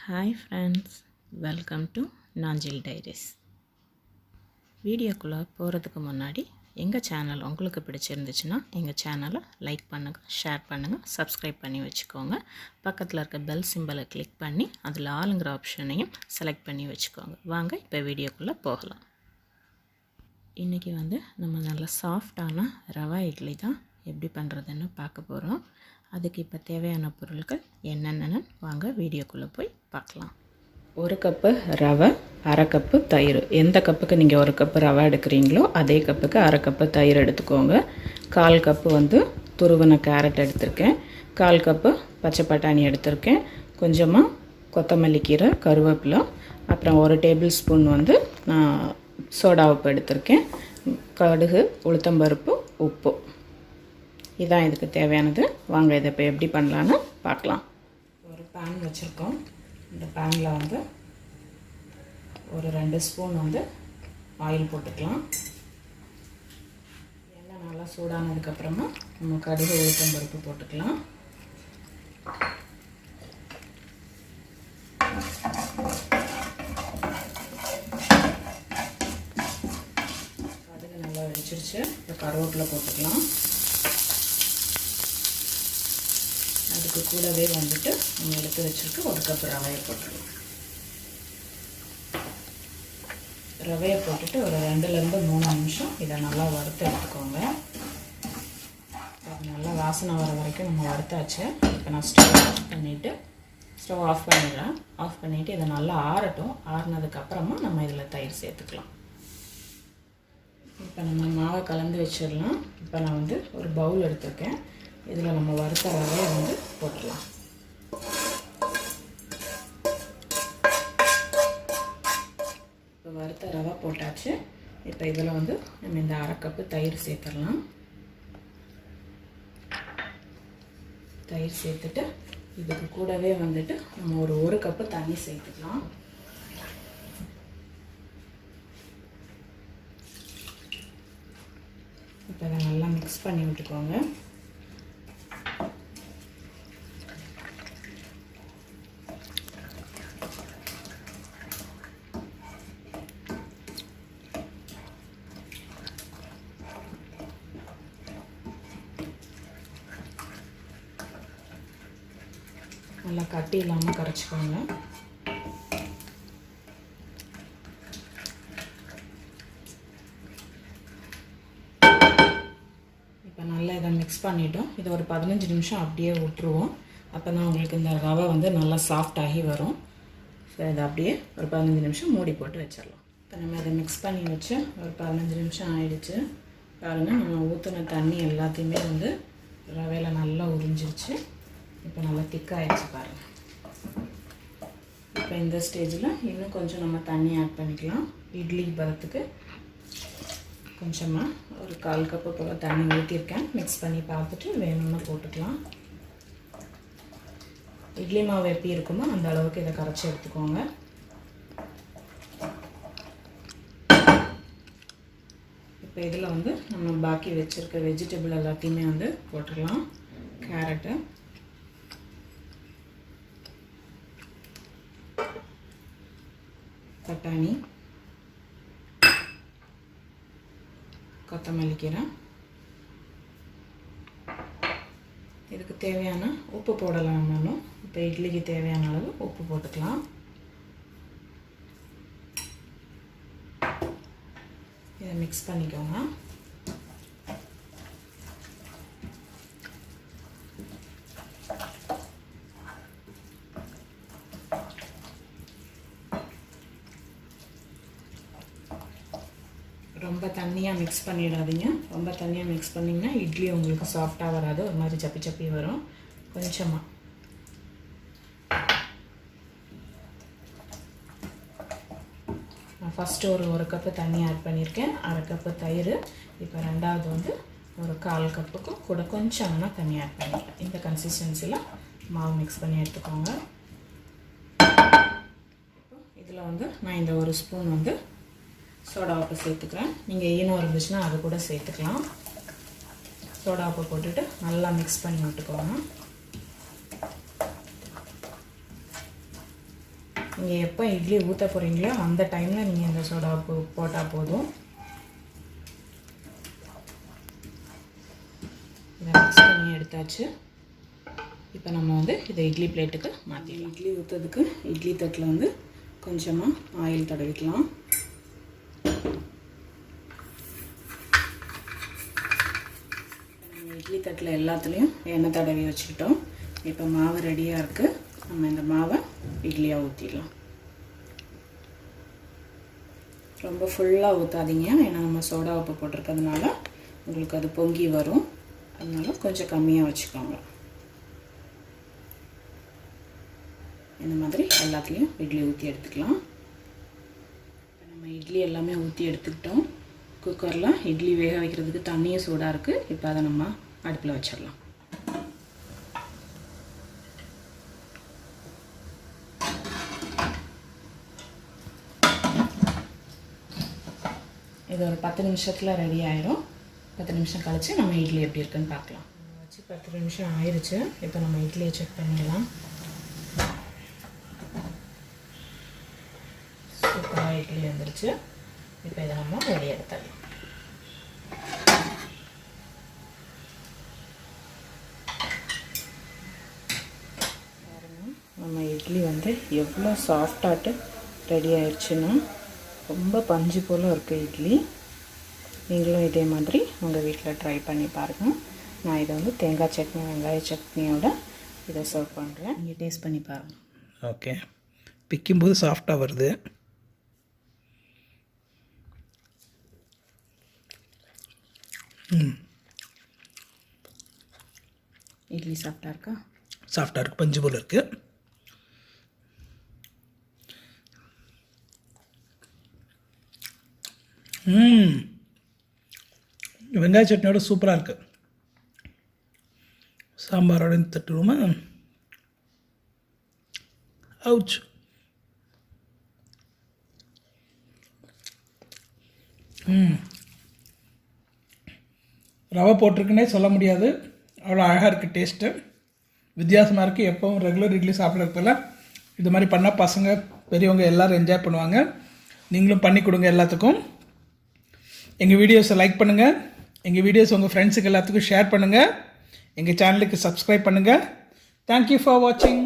Hi friends, welcome to Nanjil Diaries. வீடியோக்குள்ளே போகிறதுக்கு முன்னாடி எங்கள் சேனல் உங்களுக்கு பிடிச்சிருந்துச்சுன்னா எங்கள் சேனலை லைக் பண்ணுங்கள், ஷேர் பண்ணுங்கள், சப்ஸ்கிரைப் பண்ணி வச்சுக்கோங்க. பக்கத்தில் இருக்க பெல் சிம்பலை கிளிக் பண்ணி அதில் ஆளுங்கிற ஆப்ஷனையும் செலக்ட் பண்ணி வச்சுக்கோங்க. வாங்க இப்போ வீடியோக்குள்ளே போகலாம். இன்றைக்கி நம்ம நல்ல சாஃப்டான ரவா இட்லி தான் எப்படி பண்ணுறதுன்னு பார்க்க போகிறோம். அதுக்கு இப்போ தேவையான பொருட்கள் என்னென்னு வாங்க வீடியோக்குள்ளே போய் பார்க்கலாம். 1 கப்பு ரவை, 1/2 கப்பு தயிர். எந்த கப்புக்கு நீங்கள் 1 கப்பு ரவை எடுக்கிறீங்களோ அதே கப்புக்கு 1/2 கப்பு தயிர் எடுத்துக்கோங்க. 1/4 கப்பு துருவின கேரட் எடுத்திருக்கேன். 1/4 கப்பு பச்சை பட்டாணி எடுத்திருக்கேன். கொஞ்சமாக கொத்தமல்லி கீரை, கருவேப்பிலை, அப்புறம் 1 டேபிள் ஸ்பூன் நான் சோடா உப்பு எடுத்திருக்கேன். கடுகு, உளுத்தம்பருப்பு, உப்பு. இதான் இதுக்கு தேவையானது. வாங்க இதை இப்போ எப்படி பண்ணலான்னு பார்க்கலாம். ஒரு பேன் வச்சுருக்கோம். இந்த பேனில் ஒரு 2 ஸ்பூன் ஆயில் போட்டுக்கலாம். எண்ணெய் நல்லா சூடானதுக்கப்புறமா நம்ம கடுகு, உளுத்தம்பருப்பு போட்டுக்கலாம். கடுகு நல்லா வெடிச்சிருச்சு. இப்போ கருவேப்பிலை போட்டுக்கலாம். அதுக்கு கூடவே நம்ம எடுத்து வச்சுருக்கு 1 கப் ரவையை போட்டுக்கலாம். ரவையை போட்டுட்டு ஒரு 2லேருந்து 3 நிமிஷம் இதை நல்லா வறுத்து எடுத்துக்கோங்க. நல்லா வாசனை வர வரைக்கும் நம்ம வறுத்தாச்சு. இப்போ நான் ஸ்டவ் ஆஃப் பண்ணிடுறேன். ஆஃப் பண்ணிவிட்டு இதை நல்லா ஆறட்டும். ஆறினதுக்கப்புறமா நம்ம இதில் தயிர் சேர்த்துக்கலாம். இப்போ நம்ம மாவை கலந்து வச்சிடலாம். இப்போ நான் ஒரு பவுல் எடுத்துருக்கேன். இதில் நம்ம வறுத்த ரவையை போட்டுடலாம். இப்போ வறுத்த ரவை போட்டாச்சு. இப்போ இதில் நம்ம இந்த 1/2 கப்பு தயிர் சேர்த்துடலாம். தயிர் சேர்த்துட்டு இதுக்கு கூடவே நம்ம ஒரு 1 கப்பு தண்ணி சேர்த்துக்கலாம். இப்போ இதை நல்லா மிக்ஸ் பண்ணி விட்டுக்கோங்க. நல்லா கட்டி இல்லாமல் கரைச்சிக்கோங்க. இப்போ நல்லா இதை மிக்ஸ் பண்ணிட்டோம். இதை ஒரு 15 நிமிஷம் அப்படியே விட்டுருவோம். அப்போ தான் உங்களுக்கு இந்த ரவை நல்லா சாஃப்டாகி வரும். ஸோ இதை அப்படியே ஒரு 15 நிமிஷம் மூடி போட்டு வச்சிடலாம். இப்போ நம்ம இதை மிக்ஸ் பண்ணி வச்சு ஒரு 15 நிமிஷம் ஆயிடுச்சு. பாருங்கள், நம்ம ஊற்றின தண்ணி எல்லாத்தையுமே ரவையில் நல்லா உறிஞ்சிருச்சு. இப்போ நல்லா திக்காகிடுச்சு பாருங்கள். இப்போ இந்த ஸ்டேஜில் இன்னும் கொஞ்சம் நம்ம தண்ணி ஆட் பண்ணிக்கலாம். இட்லி பதத்துக்கு கொஞ்சமாக ஒரு 1/4 கப்பு போல் தண்ணி ஊற்றிருக்கேன். மிக்ஸ் பண்ணி பார்த்துட்டு வேணும்னு போட்டுக்கலாம். இட்லி மாவு எப்படி இருக்குமோ அந்த அளவுக்கு இதை கரைச்சி எடுத்துக்கோங்க. இப்போ இதில் நம்ம பாக்கி வச்சுருக்க வெஜிடபிள் எல்லாத்தையுமே போட்டுடலாம். கேரட்டு, பட்டாணி, கொத்தமல்லி கீரை. இதுக்கு தேவையான உப்பு போடலாம். நம்மளும் இப்போ இட்லிக்கு தேவையான அளவு உப்பு போட்டுக்கலாம். இதை மிக்ஸ் பண்ணிக்கோங்க. ரொம்ப தண்ணியாக மிக்ஸ் பண்ணிடாதீங்க. ரொம்ப தண்ணியாக மிக்ஸ் பண்ணிங்கன்னா இட்லி உங்களுக்கு சாஃப்டாக வராது, ஒரு மாதிரி சப்பி சப்பி வரும். கொஞ்சமாக நான் ஃபஸ்ட்டு ஒரு 1 கப்பு தண்ணி ஆட் பண்ணியிருக்கேன். 1/2 கப்பு தயிர். இப்போ ரெண்டாவது ஒரு 1/4 கப்புக்கும் கூட கொஞ்சம் வேணால் தண்ணி ஆட் பண்ணிக்கலாம். இந்த கன்சிஸ்டன்சியில் மாவு மிக்ஸ் பண்ணி எடுத்துக்கோங்க. இதில் நான் இந்த 1 ஸ்பூன் சோடா உப்பு சேர்த்துக்கிறேன். நீங்கள் ஈனோ இருந்துச்சுன்னா அது கூட சேர்த்துக்கலாம். சோடா உப்பு போட்டுட்டு நல்லா மிக்ஸ் பண்ணி விட்டுக்கோங்க. நீங்கள் எப்போ இட்லி ஊற்ற போகிறீங்களோ அந்த டைமில் நீங்கள் இந்த சோடா போட்டால் போதும். இதை மிக்ஸ் பண்ணி எடுத்தாச்சு. இப்போ நம்ம இதை இட்லி பிளேட்டுக்கு மாற்றிடலாம். இட்லி ஊற்றுறதுக்கு இட்லி தட்டில் கொஞ்சமாக ஆயில் தடவிக்கலாம். இட்லி தட்டில் எல்லாத்துலேயும் எண்ணெய் தடவி வச்சுக்கிட்டோம். இப்போ மாவு ரெடியாக இருக்குது. நம்ம இந்த மாவை இட்லியாக ஊற்றிடலாம். ரொம்ப ஃபுல்லாக ஊற்றாதீங்க, ஏன்னா நம்ம சோடா உப்பு போட்டிருக்கிறதுனால உங்களுக்கு அது பொங்கி வரும். அதனால கொஞ்சம் கம்மியாக வச்சுக்கோங்க. இந்த மாதிரி எல்லாத்துலேயும் இட்லி ஊற்றி எடுத்துக்கலாம். நம்ம இட்லி எல்லாமே ஊற்றி எடுத்துக்கிட்டோம். குக்கரில் இட்லி வேக வைக்கிறதுக்கு தண்ணியும் சூடாக இருக்குது. இப்போ அதை நம்ம அடுப்பில் வச்சிடலாம். இது ஒரு 10 நிமிஷத்தில் ரெடி ஆயிடும். 10 நிமிஷம் கழித்து நம்ம இட்லி எப்படி இருக்குன்னு பார்க்கலாம். வச்சு 10 நிமிஷம் ஆயிடுச்சு. இப்போ நம்ம இட்லியை செக் பண்ணிடலாம். சூப்பராக இட்லி வந்துருச்சு. இப்போ இதை நம்ம வெளியே எடுத்துடலாம். நம்ம இட்லி எவ்வளோ சாஃப்டாட்டு ரெடி ஆயிடுச்சுன்னா ரொம்ப பஞ்சு போல் இருக்குது இட்லி. நீங்களும் இதே மாதிரி உங்கள் வீட்டில் ட்ரை பண்ணி பாருங்கள். நான் இதை தேங்காய் சட்னி வெங்காய சட்னியோட இதை சர்வ் பண்ணுறேன். நீங்கள் டேஸ்ட் பண்ணி பாருங்கள். ஓகே, பிக்கும்போது சாஃப்டாக வருது. இட்லி சாஃப்டாக இருக்கா? சாஃப்டாக இருக்குது, பஞ்சு போல் இருக்குது. வெங்காய சட்னியோட சூப்பராக இருக்குது. சாம்பாரோட தட்டுருமா? அவுச். ரவை போட்டிருக்குன்னே சொல்ல முடியாது, அவ்வளோ அழகாக இருக்குது. டேஸ்ட்டு வித்தியாசமாக இருக்குது. எப்போவும் ரெகுலர் இட்லி சாப்பிட்றதுல இது மாதிரி பண்ணால் பசங்க பெரியவங்க எல்லோரும் என்ஜாய் பண்ணுவாங்க. நீங்களும் பண்ணி கொடுங்க எல்லாத்துக்கும். எங்கள் வீடியோஸை லைக் பண்ணுங்கள். எங்கள் வீடியோஸ் உங்கள் ஃப்ரெண்ட்ஸுக்கு எல்லாத்துக்கும் ஷேர் பண்ணுங்கள். எங்கள் சேனலுக்கு சப்ஸ்கிரைப் பண்ணுங்கள். தேங்க்யூ ஃபார் வாட்சிங்.